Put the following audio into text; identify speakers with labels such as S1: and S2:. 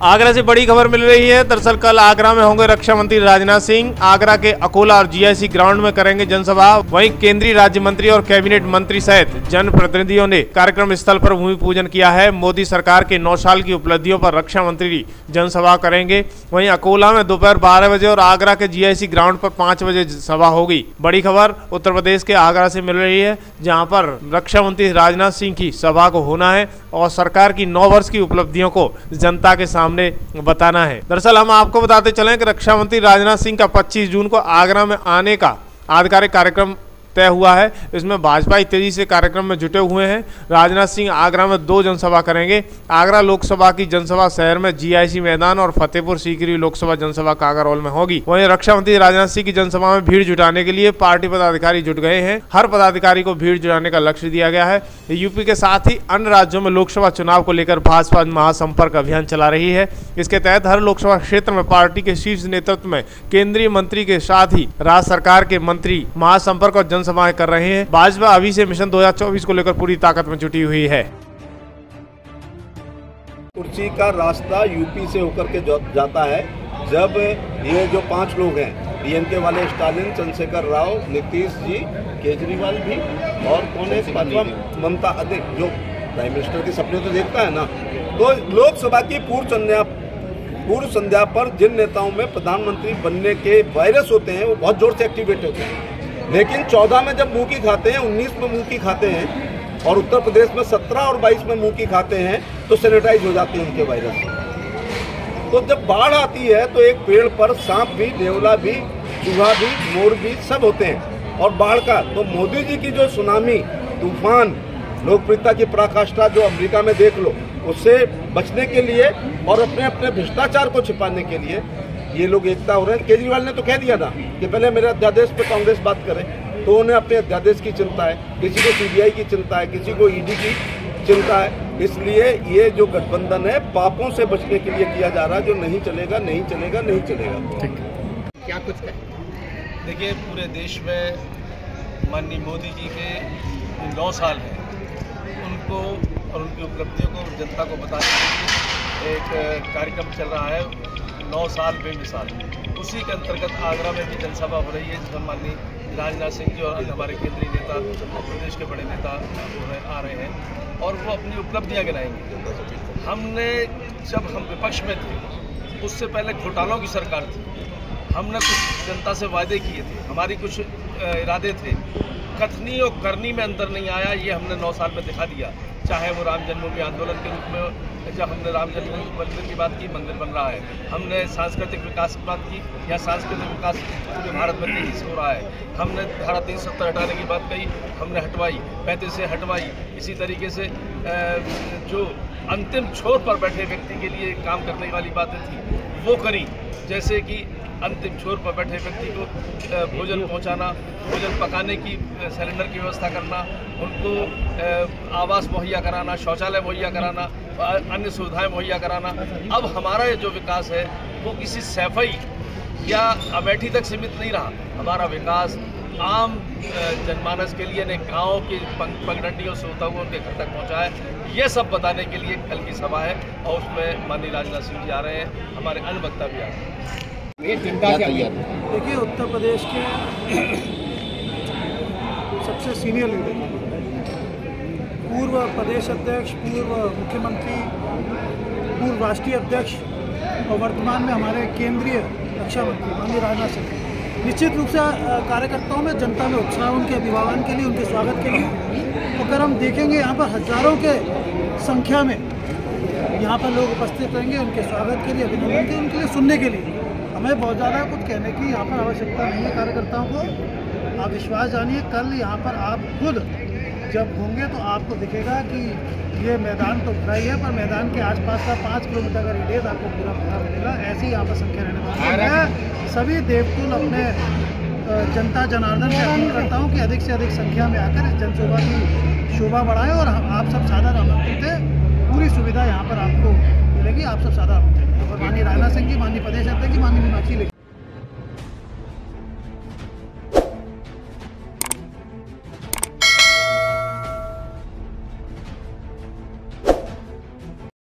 S1: आगरा से बड़ी खबर मिल रही है। दरअसल कल आगरा में होंगे रक्षा मंत्री राजनाथ सिंह। आगरा के अकोला और जीआईसी ग्राउंड में करेंगे जनसभा। वहीं केंद्रीय राज्य मंत्री और कैबिनेट मंत्री सहित जनप्रतिनिधियों ने कार्यक्रम स्थल पर भूमि पूजन किया है। मोदी सरकार के 9 साल की उपलब्धियों पर रक्षा मंत्री जनसभा करेंगे। वहीं अकोला में दोपहर 12 बजे और आगरा के जीआईसी ग्राउंड पर 5 बजे सभा होगी। बड़ी खबर उत्तर प्रदेश के आगरा से मिल रही है, जहाँ पर रक्षा मंत्री राजनाथ सिंह की सभा को होना है और सरकार की 9 वर्ष की उपलब्धियों को जनता के सामने बताना है। दरअसल हम आपको बताते चलें कि रक्षा मंत्री राजनाथ सिंह का 25 जून को आगरा में आने का आधिकारिक कार्यक्रम तय हुआ है। इसमें भाजपा तेजी से कार्यक्रम में जुटे हुए हैं। राजनाथ सिंह आगरा में 2 जनसभा करेंगे। आगरा लोकसभा की जनसभा शहर में जीआईसी मैदान और फतेहपुर सीकरी लोकसभा जनसभा कागारोल में होगी। वहीं रक्षा मंत्री राजनाथ सिंह की जनसभा में भीड़ जुटाने के लिए पार्टी पदाधिकारी जुट गए हैं। हर पदाधिकारी को भीड़ जुटाने का लक्ष्य दिया गया है। यूपी के साथ ही अन्य राज्यों में लोकसभा चुनाव को लेकर भाजपा महासंपर्क अभियान चला रही है। इसके तहत हर लोकसभा क्षेत्र में पार्टी के शीर्ष नेतृत्व में केंद्रीय मंत्री के साथ ही राज्य सरकार के मंत्री महासंपर्क और सभाएं कर रहे हैं। भाजपा अभी से मिशन 2024 को लेकर पूरी ताकत में जुटी हुई है।
S2: कुर्सी का रास्ता यूपी से होकर के जाता है। जब ये जो 5 लोग हैं, डीएमके वाले स्टालिन, चंद्रशेखर राव, नीतीश जी, केजरीवाल भी और कौन है 5वां ममता, अधिक जो प्राइम मिनिस्टर के सपने तो देखता है ना। तो लोकसभा की पूर्व संध्या पर जिन नेताओं में प्रधानमंत्री बनने के वायरस होते हैं वो बहुत जोर से एक्टिवेट होते हैं। लेकिन 14 में जब मुंह की खाते हैं, 19 में मुंह की खाते हैं और उत्तर प्रदेश में 17 और 22 में मुंह की खाते हैं तो सैनिटाइज हो जाते हैं उनके वायरस। तो जब बाढ़ आती है तो एक पेड़ पर सांप भी, नेवला भी, चूहा भी, मोर भी सब होते हैं। और बाढ़ का तो मोदी जी की जो सुनामी, तूफान, लोकप्रियता की पराकाष्ठा जो अमेरिका में देख लो, उससे बचने के लिए और अपने अपने भ्रष्टाचार को छिपाने के लिए ये लोग एकता हो रहे हैं। केजरीवाल ने तो कह दिया था कि पहले मेरे अध्यादेश पे कांग्रेस बात करे, तो उन्हें अपने अध्यादेश की चिंता है, किसी को सीबीआई की चिंता है, किसी को ईडी की चिंता है। इसलिए ये जो गठबंधन है पापों से बचने के लिए किया जा रहा है, जो नहीं चलेगा, नहीं चलेगा, नहीं चलेगा।
S3: ठीक,
S4: क्या कुछ कहें? देखिए, पूरे देश में माननीय मोदी जी के 9 साल हैं, उनको और उनकी उपलब्धियों को जनता को बताने के लिए एक कार्यक्रम चल रहा है, 9 साल बेमिसाल। उसी के अंतर्गत आगरा में भी जनसभा हो रही है, जिसमें माननीय राजनाथ सिंह जी और अन्य हमारे केंद्रीय नेता और प्रदेश के बड़े नेता आ रहे हैं और वो अपनी उपलब्धियां गिनाएंगे। हमने जब हम विपक्ष में थे उससे पहले घोटालों की सरकार थी, हमने कुछ जनता से वादे किए थे, हमारी कुछ इरादे थे, कथनी और करनी में अंतर नहीं आया। ये हमने 9 साल में दिखा दिया। चाहे वो राम जन्मभूमि आंदोलन के रूप में जब हमने राम जन्मभूमि मंदिर की बात की, मंदिर बन रहा है। हमने सांस्कृतिक विकास की बात की, या सांस्कृतिक विकास पूरे भारत में तेजी से हो रहा है। हमने धारा 370 हटाने की बात कही, हमने हटवाई, 35 से हटवाई। इसी तरीके से जो अंतिम छोर पर बैठे व्यक्ति के लिए काम करने वाली बातें थी वो करी, जैसे कि अंतिम छोर पर बैठे व्यक्ति को भोजन पहुंचाना, भोजन पकाने की सिलेंडर की व्यवस्था करना, उनको आवास मुहैया कराना, शौचालय मुहैया कराना, अन्य सुविधाएं मुहैया कराना। अब हमारा जो विकास है वो किसी सैफई या अमेठी तक सीमित नहीं रहा। हमारा विकास आम जनमानस के लिए, गाँव की पगडंडियों से होता हुआ उनके घर तक पहुँचा है। ये सब बताने के लिए कल की सभा है और उसमें माननीय राजनाथ सिंह जी आ रहे हैं, हमारे अन्य वक्ता भी आ रहे हैं।
S3: ये चिंता क्या है?
S5: देखिए, उत्तर प्रदेश के सबसे सीनियर लीडर, पूर्व प्रदेश अध्यक्ष, पूर्व मुख्यमंत्री, पूर्व राष्ट्रीय अध्यक्ष और वर्तमान में हमारे केंद्रीय रक्षा मंत्री माननीय राजनाथ सिंह, निश्चित रूप से कार्यकर्ताओं में, जनता में उत्साह, उनके अभिवादन के लिए, उनके स्वागत के लिए। अगर हम देखेंगे यहाँ पर हजारों के संख्या में यहाँ पर लोग उपस्थित रहेंगे उनके स्वागत के लिए, अभिनंदन के लिए, उनके लिए सुनने के लिए। हमें बहुत ज़्यादा कुछ कहने की यहाँ पर आवश्यकता नहीं है कार्यकर्ताओं को। आप विश्वास जानिए, कल यहाँ पर आप खुद जब होंगे तो आपको दिखेगा कि ये मैदान तो भरा ही है, पर मैदान के आसपास का 5 किलोमीटर का रेडियस आपको पूरा भरा मिलेगा। ऐसी यहाँ पर संख्या रहने वाली है। मैं सभी देवतुल अपने जनता जनार्दन से अपील करता हूँ कि अधिक से अधिक संख्या में आकर इस जनसभा की शोभा बढ़ाएं और आप सब साधारण आमंत्रित है। पूरी सुविधा यहाँ पर आपको मिलेगी, आप सब साधारण आमंत्रित है। और माननीय राजनाथ सिंह जी, माननीय प्रदेश अध्यक्ष जी, माननीय मीनाक्षी लेखी।